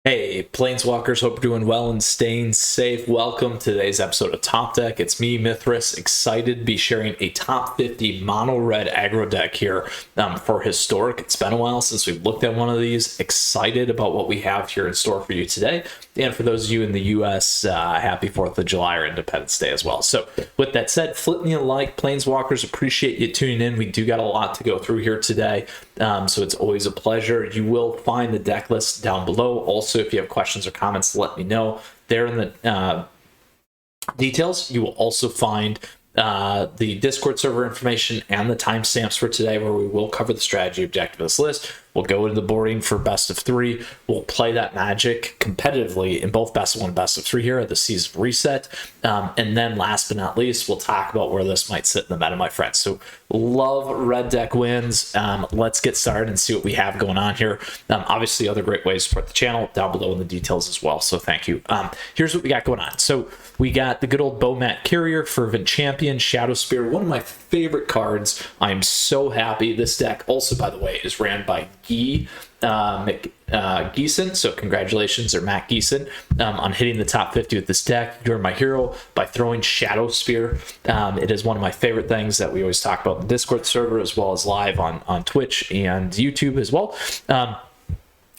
Hey, Planeswalkers, hope you're doing well and staying safe. Welcome to today's episode of Top Deck. It's me, Mythras, excited to be sharing a top 50 mono red aggro deck here for Historic. It's been a while since we've looked at one of these. Excited about what we have here in store for you today. And for those of you in the US, happy 4th of July or Independence Day as well. So with that said, flip me a like. Planeswalkers, appreciate you tuning in. We do got a lot to go through here today. So it's always a pleasure. You will find the deck list down below. Also, if you have questions or comments, let me know. There in the details, you will also find the Discord server information and the timestamps for today, where we will cover the strategy objective of this list. We'll go into the boarding for best of 3. We'll play that Magic competitively in both best of 1 and best of 3 here at the season reset. And then last but not least, we'll talk about where this might sit in the meta, my friends. So love red deck wins. Let's get started and see what we have going on here. Obviously, other great ways to support the channel down below in the details as well. So thank you. Here's what we got going on. So we got the good old Bowmat Carrier, Fervent Champion, Shadow Spear, one of my favorite cards. I'm so happy. This deck also, by the way, is ran by Geeson, so congratulations, or Matt Geeson, on hitting the top 50 with this deck. You're my hero by throwing Shadow Spear. It is one of my favorite things that we always talk about in the Discord server, as well as live on Twitch and YouTube as well.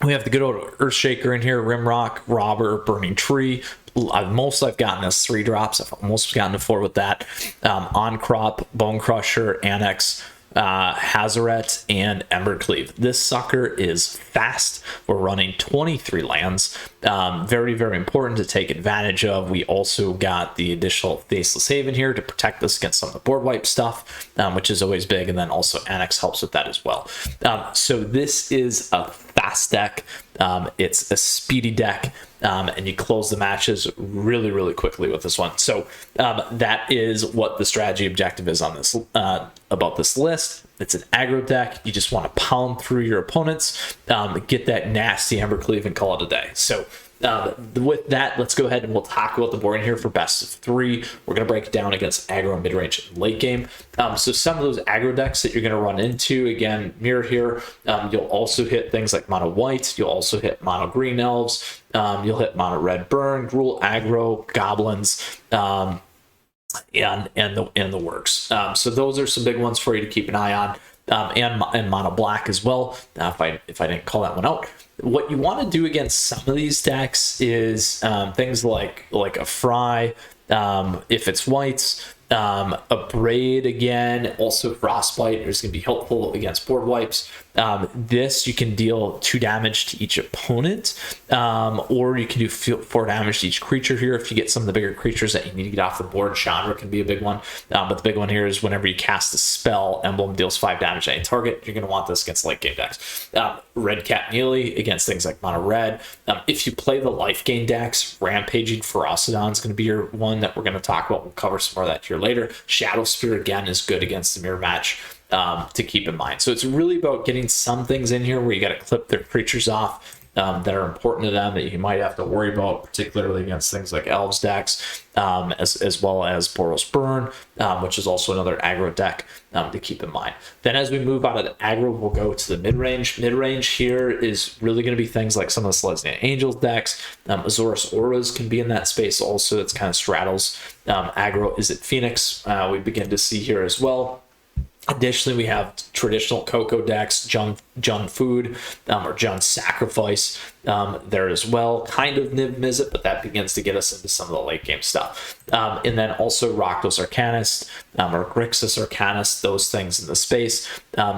We have the good old Earthshaker in here, Rimrock, Robber, Burning Tree. Most I've gotten is 3 drops. I've almost gotten to 4 with that. On Crop, Bone Crusher, Annex, Hazaret, and Embercleave. This sucker is fast. We're running 23 lands. Very, very important to take advantage of. We also got the additional Faceless Haven here to protect us against some of the board wipe stuff, which is always big, and then also Annex helps with that as well. So this is a fast deck. It's a speedy deck, and you close the matches really, really quickly with this one. So that is what the strategy objective is on this about this list. It's an aggro deck. You just want to pound through your opponents, get that nasty Embercleave, and call it a day. So with that, let's go ahead and we'll talk about the board in here for best of 3. We're going to break it down against aggro, mid-range, and late game. So some of those aggro decks that you're going to run into, again, mirror here, you'll also hit things like mono white. You'll also hit mono green elves. You'll hit mono red burn, Gruul aggro, goblins, and the works. So those are some big ones for you to keep an eye on. And mono black as well, if I didn't call that one out. What you want to do against some of these decks is things like a Fry, if it's whites, a Braid again, also Frostbite is going to be helpful against board wipes. This you can deal 2 damage to each opponent, or you can do 4 damage to each creature here if you get some of the bigger creatures that you need to get off the board. Chandra can be a big one, but the big one here is whenever you cast a spell, emblem deals 5 damage to any target. You're going to want this against late game decks. Red Cat Neely against things like mono red. If you play the life gain decks, Rampaging Ferocidon is going to be your one that we're going to talk about. We'll cover some more of that here later. Shadow Spear again is good against the mirror match to keep in mind. So it's really about getting some things in here where you got to clip their creatures off that are important to them, that you might have to worry about, particularly against things like Elves decks, as well as Boros Burn, which is also another aggro deck to keep in mind. Then as we move out of the aggro, we'll go to the mid-range. Mid-range here is really going to be things like some of the Selesnya Angels decks. Azorius Auras can be in that space also. It's kind of straddles aggro. Is it Phoenix? We begin to see here as well. Additionally, we have traditional CoCo decks, Jund Food, or Jund Sacrifice there as well. Kind of Niv Mizzet, but that begins to get us into some of the late game stuff. And then also Rakdos Arcanist, or Grixis Arcanist, those things in the space.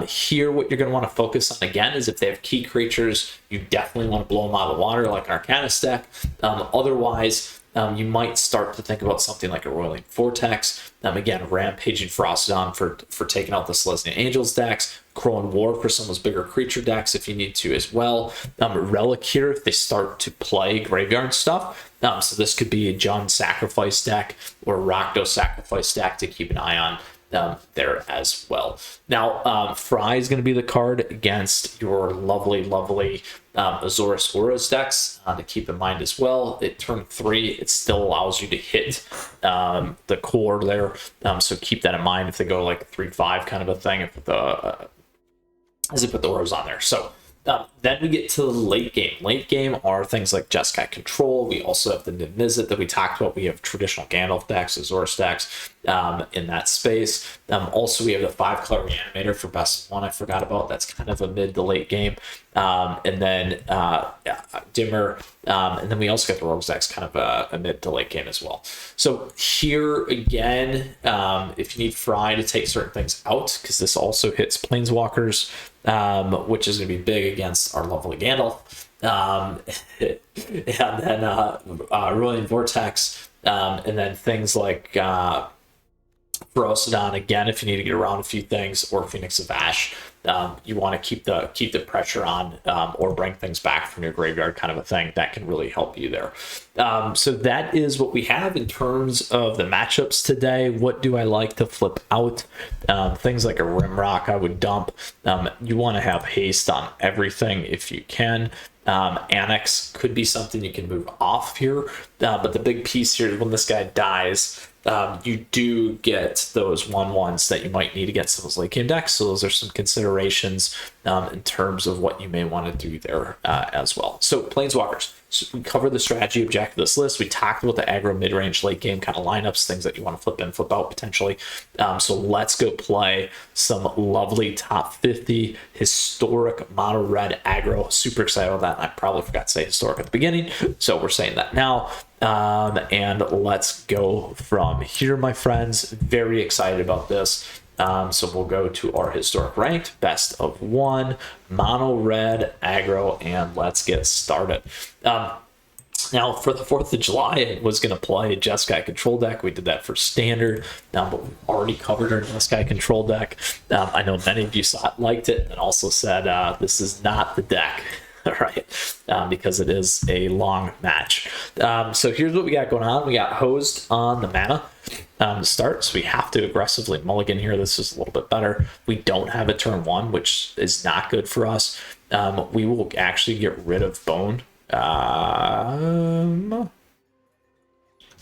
Here, what you're going to want to focus on again is if they have key creatures, you definitely want to blow them out of the water like an Arcanist deck. Otherwise, you might start to think about something like a Roiling Vortex. Again, Rampaging Ferocidon for taking out the Selesnya Angels decks. Crow and War for some of those bigger creature decks if you need to as well. Relic here if they start to play graveyard stuff. So this could be a Jund Sacrifice deck or Rakdos Sacrifice deck to keep an eye on there as well. Now, Fry is going to be the card against your lovely Azorius Auras decks to keep in mind as well. At turn 3, it still allows you to hit the core there, so keep that in mind if they go like 3-5 kind of a thing, as they put the Auras on there. So Then we get to the late game. Late game are things like Jeskai Control. We also have the Niv-Mizzet that we talked about. We have traditional Gandalf decks, Azor decks in that space. Also, we have the 5-color Reanimator for best one I forgot about. That's kind of a mid to late game. And then Dimmer. And then we also got the Rogues decks, kind of a mid to late game as well. So here again, if you need Fry to take certain things out, because this also hits Planeswalkers, which is going to be big against our lovely Gandalf. And then Rolling Vortex, and then things like Ferocidon, again, if you need to get around a few things, or Phoenix of Ash. You want to keep the pressure on, or bring things back from your graveyard, kind of a thing that can really help you there. So that is what we have in terms of the matchups today. What do I like to flip out? Things like a Rimrock I would dump. You want to have haste on everything if you can. Annex could be something you can move off here, but the big piece here is when this guy dies, you do get those 1/1s that you might need against those late game decks. So those are some considerations in terms of what you may want to do there as well. So Planeswalkers. So we covered the strategy objective of this list. We talked about the aggro mid-range late game kind of lineups, things that you want to flip in, flip out potentially. So let's go play some lovely top 50 historic mono red aggro. Super excited about that. I probably forgot to say historic at the beginning, so we're saying that now. And let's go from here, my friends. Very excited about this. So we'll go to our historic ranked best of 1 mono red aggro, and let's get started. Now for the 4th of July, I was going to play Jeskai Control deck. We did that for standard, but we've already covered our Jeskai Control deck. I know many of you liked it and also said this is not the deck. All right, because it is a long match. So here's what we got going on. We got hosed on the mana to start, so we have to aggressively mulligan here. This is a little bit better. We don't have a turn 1, which is not good for us. We will actually get rid of Bone.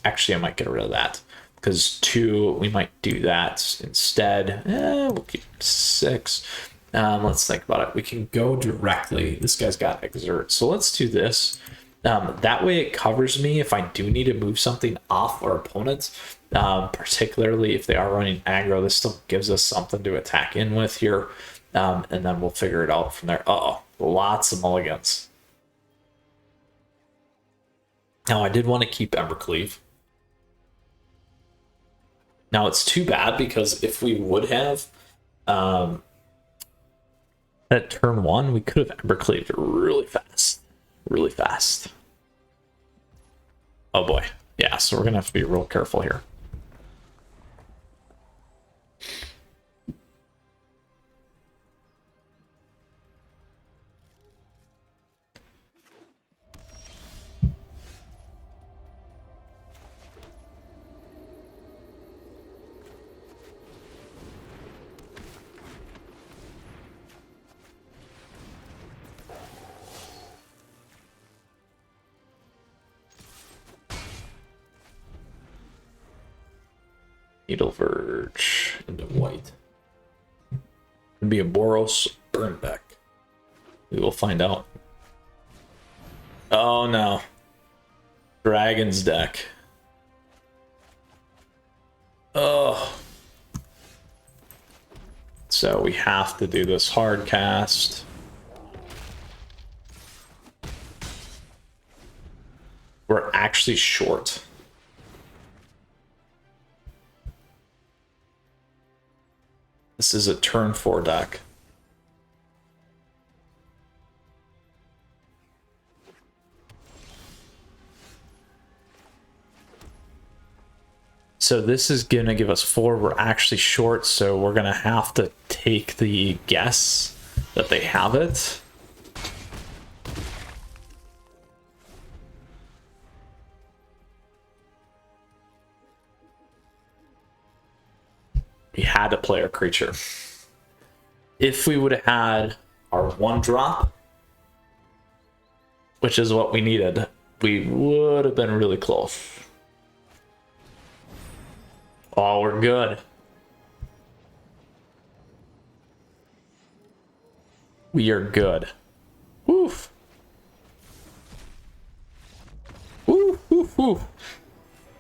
Actually, I might get rid of that, because 2, we might do that instead. We'll keep 6. Let's think about it. We can go directly. This guy's got Exert, so let's do this. That way it covers me if I do need to move something off our opponents, particularly if they are running aggro. This still gives us something to attack in with here, and then we'll figure it out from there. Uh-oh, lots of mulligans. Now, I did want to keep Embercleave. Now, it's too bad, because if we would have at turn 1, we could have Embercleaved really fast. Really fast. Oh boy. Yeah, so we're going to have to be real careful here. Needle Verge into white. Could be a Boros burn deck. We will find out. Oh no. Dragon's deck. Oh. So we have to do this hard cast. We're actually short. This is a turn 4 deck. So this is going to give us 4. We're actually short, so we're going to have to take the guess that they have it. We had to play our creature. If we would have had our 1-drop, which is what we needed, we would have been really close. Oh, we're good. We are good. Woof. Woo, woo, woo.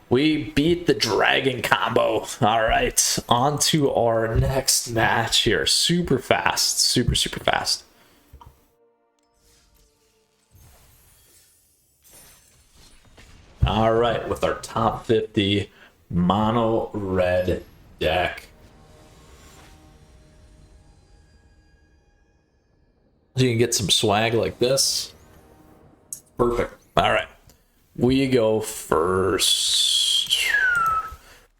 We beat the dragon combo. All right, on to our next match here. Super fast, super fast. All right, with our top 50 mono red deck. So you can get some swag like this. Perfect. All right, we go first.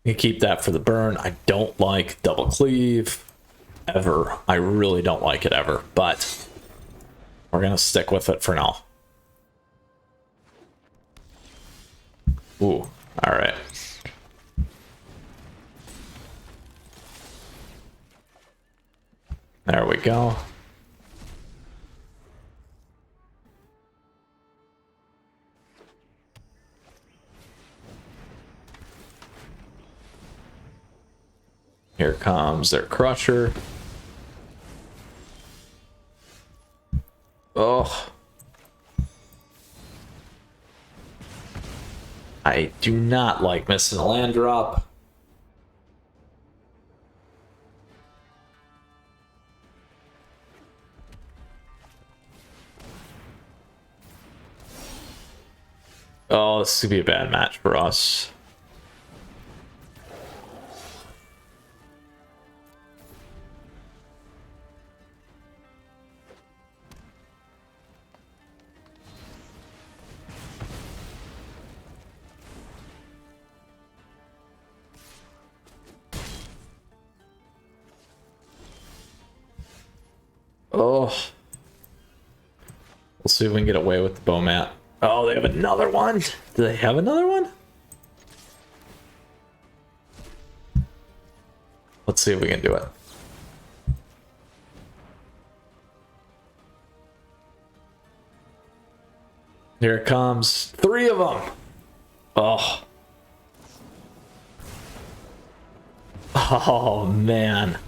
You keep that for the burn. I don't like double cleave ever. I really don't like it ever, but we're gonna stick with it for now. Ooh, all right. There we go. Here comes their crusher. Oh. I do not like missing a land drop. Oh, this could be a bad match for us. Oh. We'll see if we can get away with the bow mat. Oh, they have another one? Do they have another one? Let's see if we can do it. Here it comes. 3 of them. Oh. Oh, man.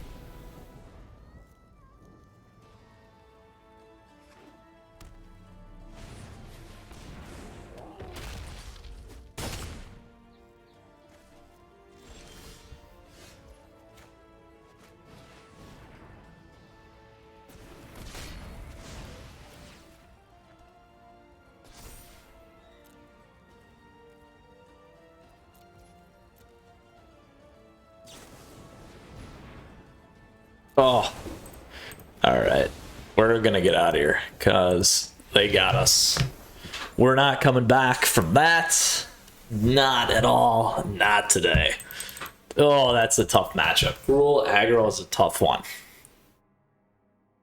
Oh, all right. We're gonna get out of here because they got us. We're not coming back from that. Not at all. Not today. Oh, that's a tough matchup. Gruul aggro is a tough one.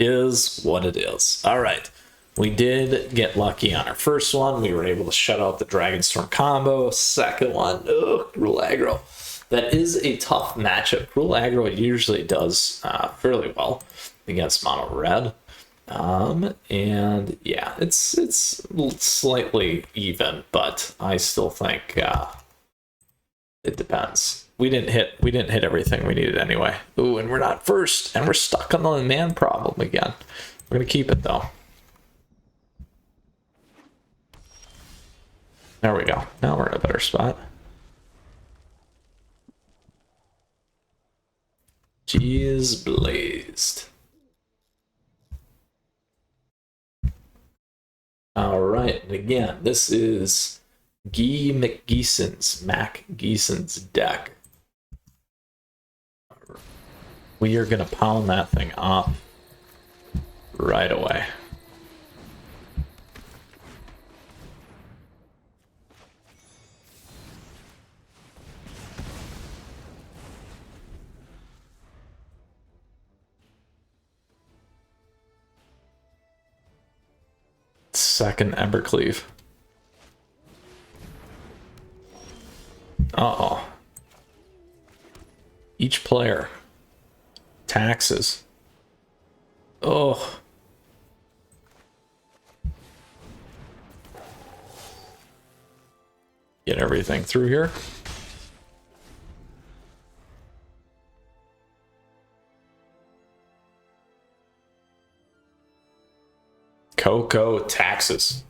Is what it is. All right. We did get lucky on our first one. We were able to shut out the Dragonstorm combo. Second one, oh, Gruul aggro. That is a tough matchup. Gruul aggro usually does fairly well against mono red. And yeah, it's slightly even, but I still think it depends. We didn't hit everything we needed anyway. Ooh, and we're not first, and we're stuck on the man problem again. We're gonna keep it though. There we go. Now we're in a better spot. Jeez blazed. All right, and again, this is Mac Geeson's deck. We are gonna pound that thing up right away. Second Embercleave. Uh-oh. Each player. Taxes. Oh. Get everything through here. CoCo taxes.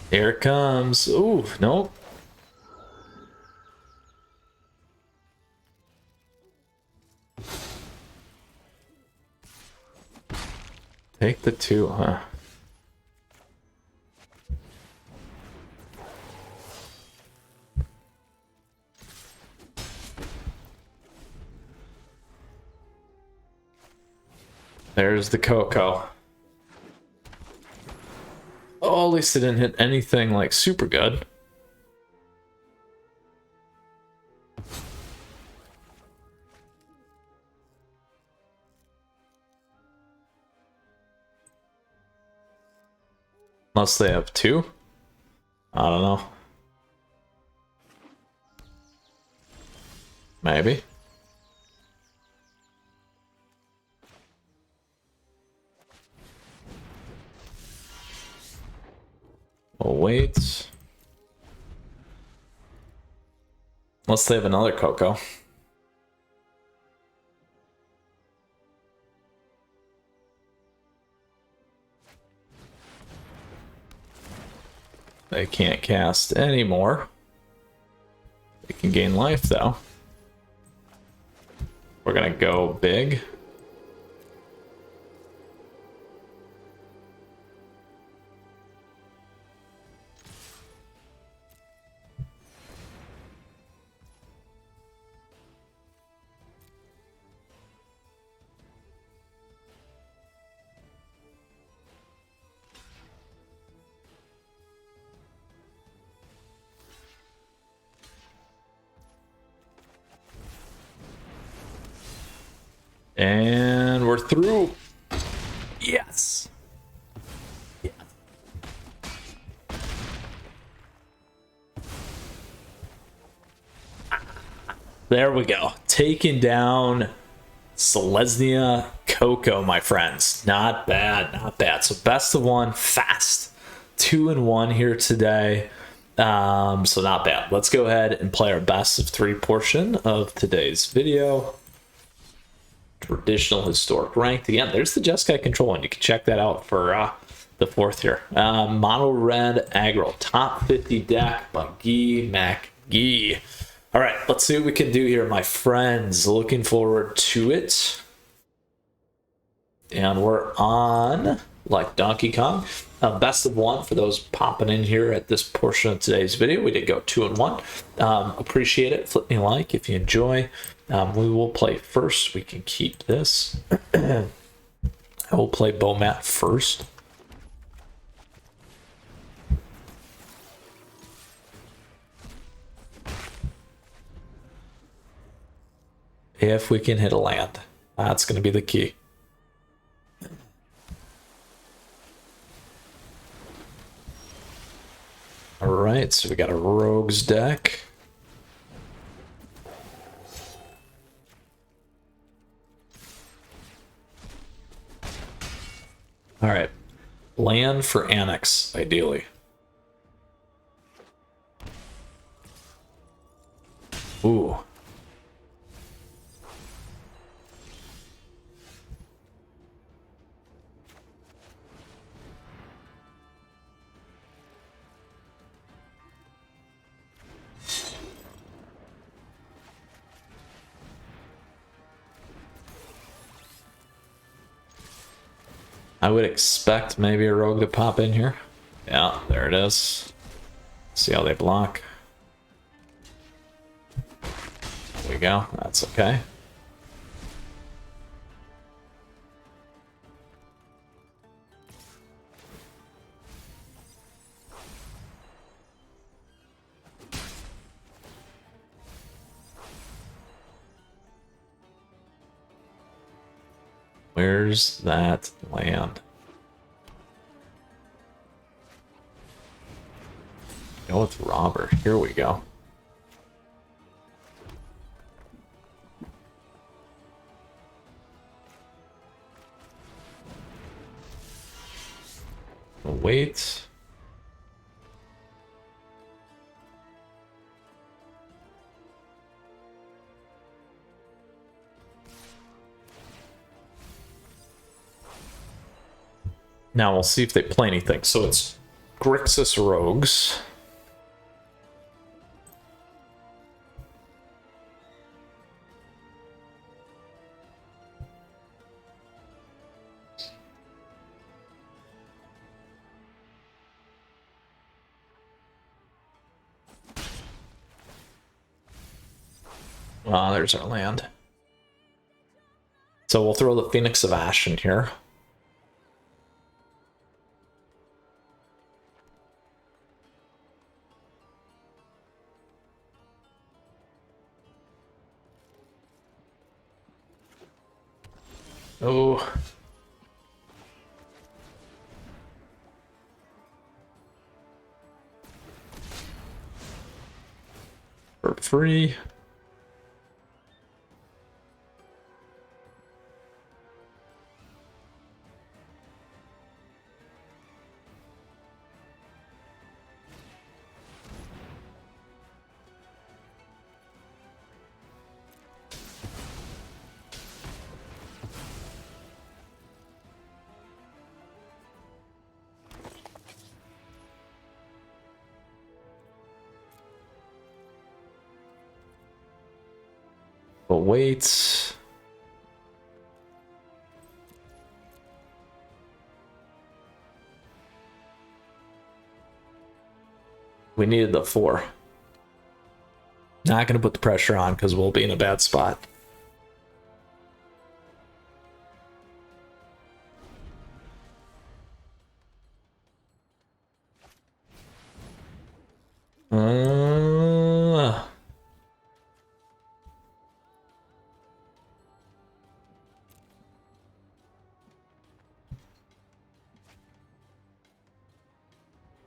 Here it comes. Ooh, nope. Take the 2, huh? There's the CoCo. Oh, at least it didn't hit anything like super good. Unless they have 2. I don't know. Maybe. We'll wait. Unless they have another CoCo. They can't cast anymore. They can gain life though. We're gonna go big. And we're through. Yes. Yeah. There we go. Taking down Selesnya CoCo, my friends. Not bad, not bad. So best of 1, fast. 2-1 here today. So not bad. Let's go ahead and play our best of 3 portion of today's video. Traditional historic ranked. Again, there's the Jeskai control, and you can check that out for the 4th here. Mono red aggro, top 50 deck by Guy McGee. All right, let's see what we can do here, my friends. Looking forward to it. And we're on, like Donkey Kong, best of 1 for those popping in here at this portion of today's video. We did go 2-1. Appreciate it. Flip me a like if you enjoy. We will play first. We can keep this. I will play Bowmat first. If we can hit a land, that's going to be the key. All right, so we got a rogues deck. All right, land for Annex, ideally. Ooh. I would expect maybe a rogue to pop in here. Yeah, there it is. See how they block. There we go. That's okay. Where's that land? Go with Robber. Here we go. Wait. Now we'll see if they play anything. So it's Grixis Rogues. Ah, there's our land. So we'll throw the Phoenix of Ash in here. Oh. For free. But wait. We needed the 4. Not going to put the pressure on because we'll be in a bad spot.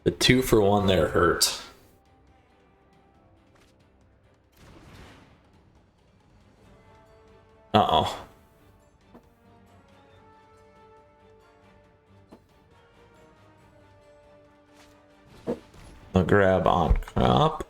The 2-for-1 there hurt. Uh-oh. I'll grab on crop.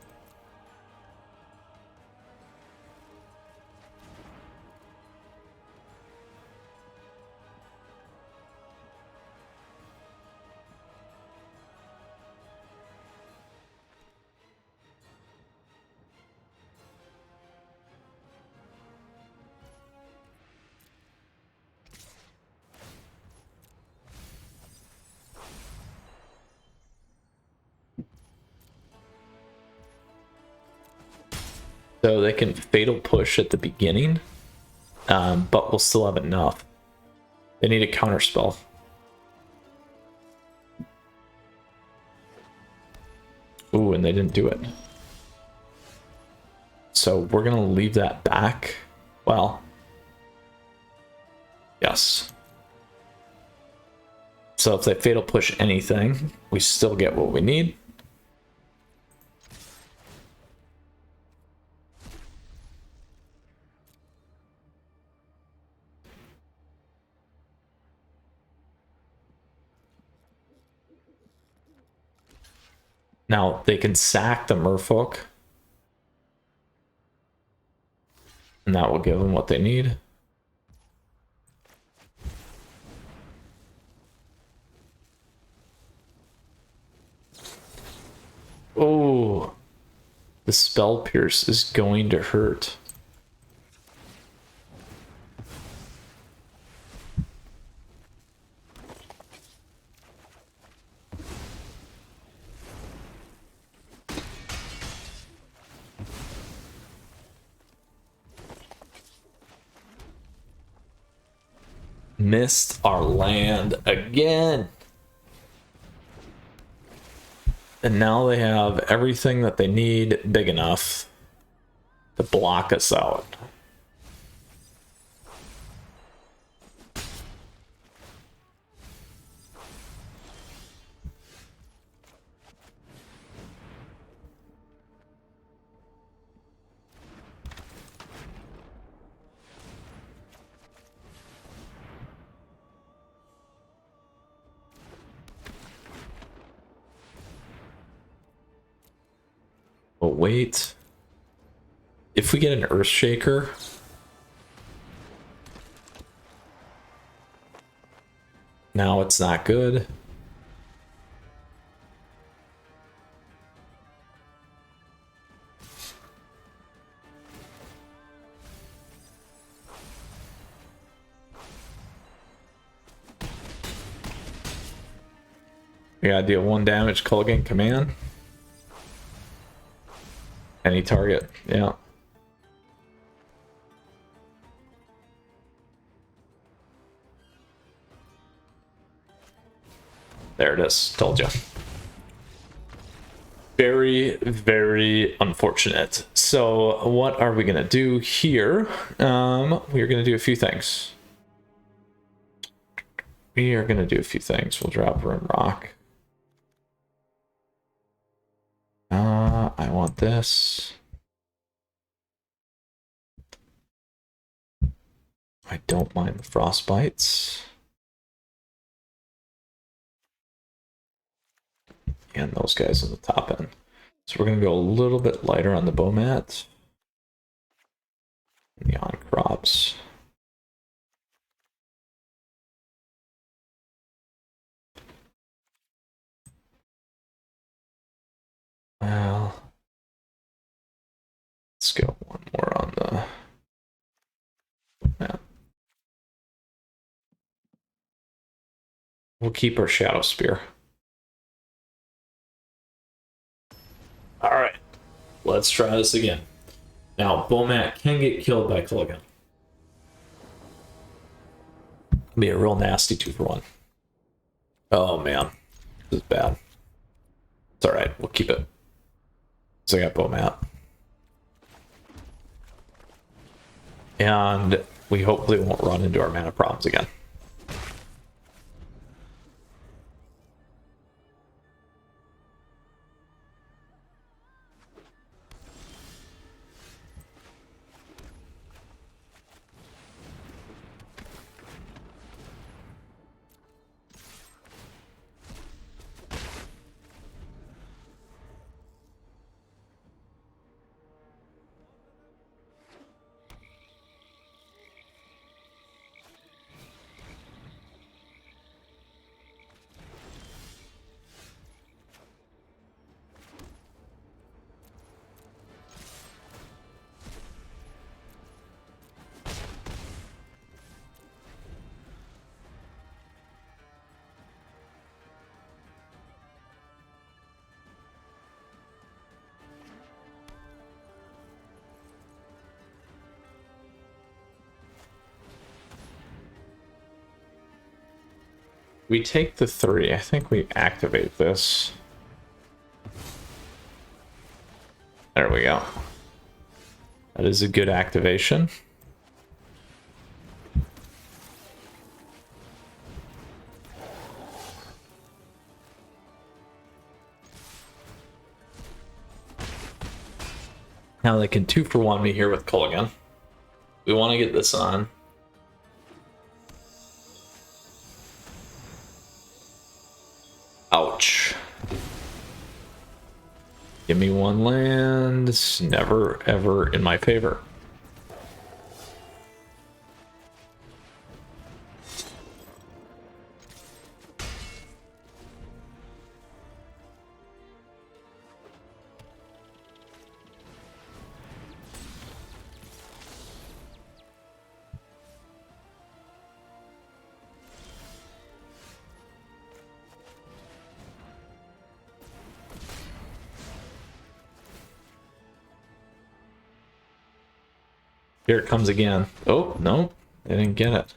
So they can Fatal Push at the beginning, but we'll still have enough. They need a counter spell. Ooh, and they didn't do it. So we're gonna leave that back. Well, yes. So if they Fatal Push anything, we still get what we need. Now they can sack the Merfolk, and that will give them what they need. Oh, the Spell Pierce is going to hurt. Missed our land again. And now they have everything that they need big enough to block us out. But wait, if we get an Earthshaker, Now it's not good. We gotta deal 1 damage, Culligan command. Any target, yeah. There it is, told you. Very, very unfortunate. So what are we gonna do here? We're gonna do a few things. We'll drop Rim Rock. I want this. I don't mind the Frostbites. And those guys on the top end. So we're going to go a little bit lighter on the bow mat. And the on crops. Well, let's go one more on the map. We'll keep our Shadow Spear. All right, let's try this again. Now, Bomat can get killed by Culligan. Be a real nasty 2-for-1. Oh man, this is bad. It's all right, we'll keep it. So I got Bomat. And we hopefully won't run into our mana problems again. We take the 3. I think we activate this. There we go. That is a good activation. Now they can 2-for-1 me here with Culligan. We want to get this on. Ouch. Give me 1 land. It's never, ever in my favor. Here it comes again. Oh, no, they didn't get it.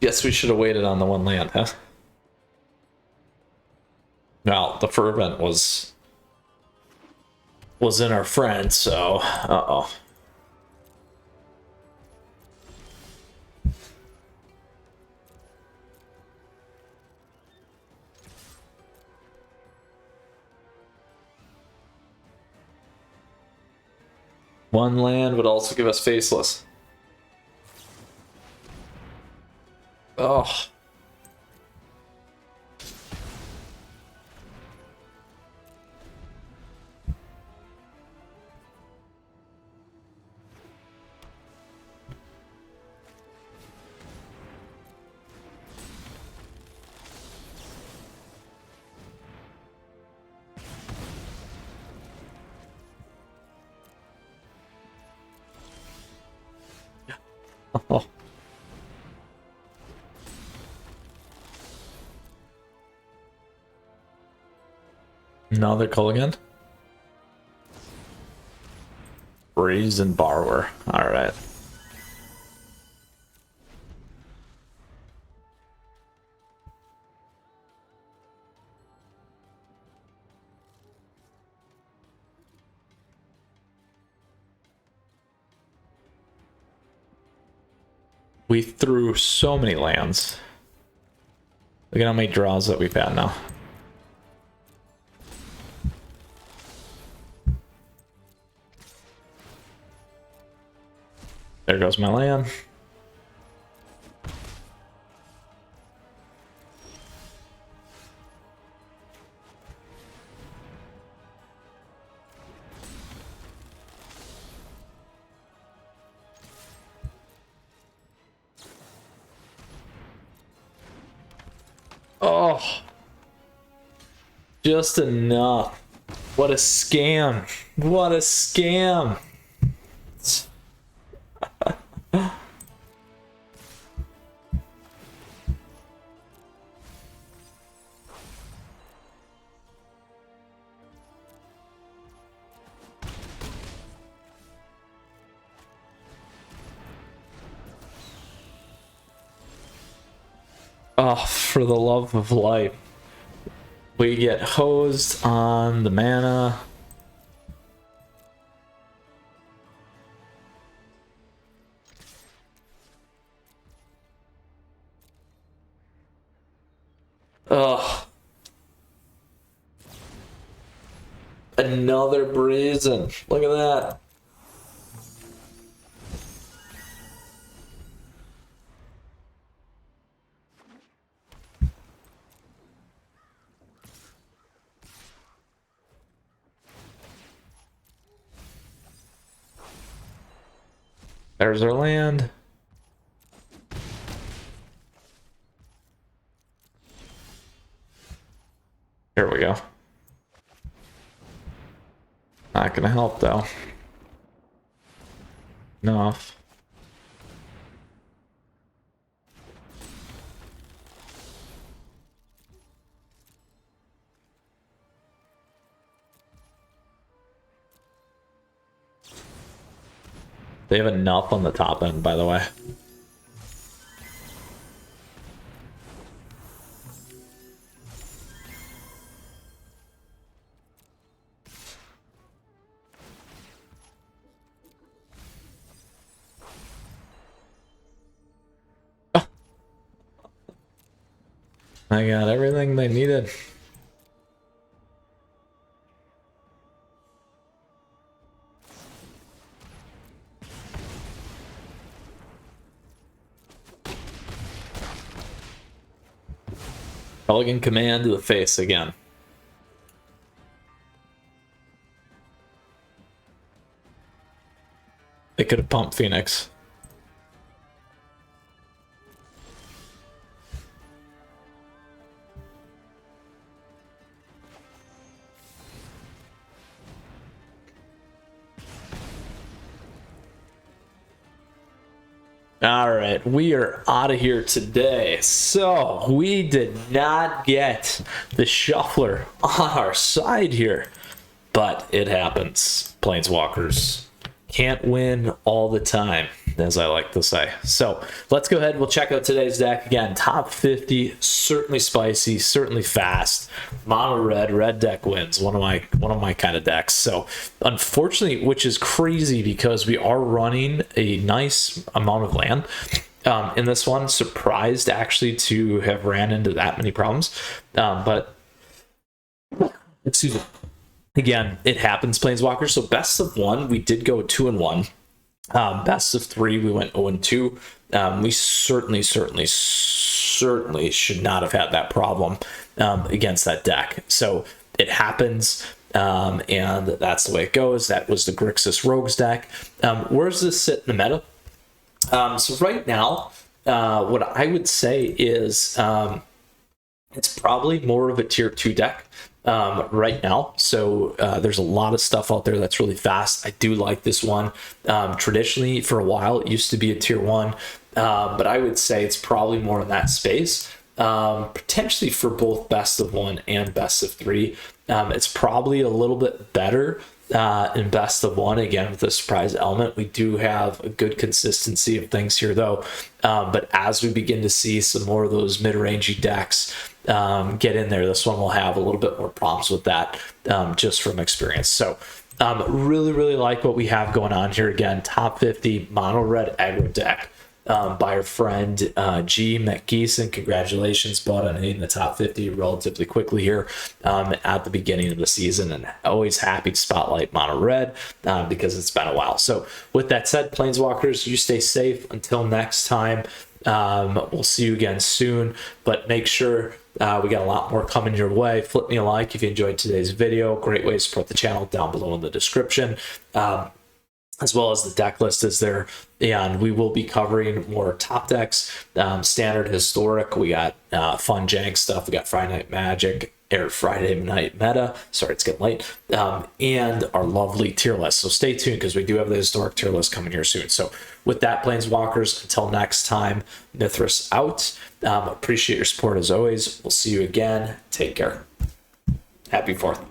Guess we should have waited on the 1 land, huh? Well, the fervent was in our friend, so uh-oh. One land would also give us Faceless. Oh. Another Culligan. Brazen Borrower. All right. We threw so many lands. Look at how many draws that we've had now. There goes my land. Oh, just enough. What a scam. What a scam. Oh, for the love of life. We get hosed on the mana. Ugh. Another Brazen. Look at that. There's our land. Here we go. Not gonna help though. Enough. They have enough on the top end, by the way. I got everything they needed. Pelican command to the face again. They could have pumped Phoenix. All right, we are out of here today. So we did not get the shuffler on our side here, but it happens. Planeswalkers can't win all the time, as I like to say. So let's go ahead. We'll check out today's deck again. Top 50, certainly spicy, certainly fast. Mono red deck wins. One of my kind of decks. So unfortunately, which is crazy because we are running a nice amount of land in this one. Surprised actually to have ran into that many problems, but excuse me. Again, it happens, Planeswalkers. So best of one, we did go 2-1. Best of three, we went 0-2. We certainly should not have had that problem against that deck. So it happens, and that's the way it goes. That was the Grixis Rogues deck. Where does this sit in the meta? So right now, what I would say is it's probably more of a tier 2 deck. Right now, so there's a lot of stuff out there that's really fast. I do like this one. Traditionally, for a while, it used to be a tier 1, but I would say it's probably more in that space. potentially for both best of 1 and best of 3. It's probably a little bit better in best of 1, again with the surprise element. We do have a good consistency of things here though, but as we begin to see some more of those mid-rangey decks get in there, this one will have a little bit more problems with that, just from experience. So really like what we have going on here. Again, top 50 mono red aggro deck by our friend G McGeeson. Congratulations, bud, on hitting the top 50 relatively quickly here at the beginning of the season, and always happy to spotlight mono red because it's been a while. So with that said, Planeswalkers, you stay safe until next time. We'll see you again soon, but make sure we got a lot more coming your way. Flip me a like if you enjoyed today's video. Great way to support the channel down below in the description. As well as the deck list is there, and we will be covering more top decks, standard, historic. We got fun jank stuff. We got Friday Night Magic, or Friday Night Meta. Sorry, it's getting late. And our lovely tier list. So stay tuned because we do have the historic tier list coming here soon. So with that, Planeswalkers, until next time, Mythras out. Appreciate your support as always. We'll see you again. Take care. Happy 4th.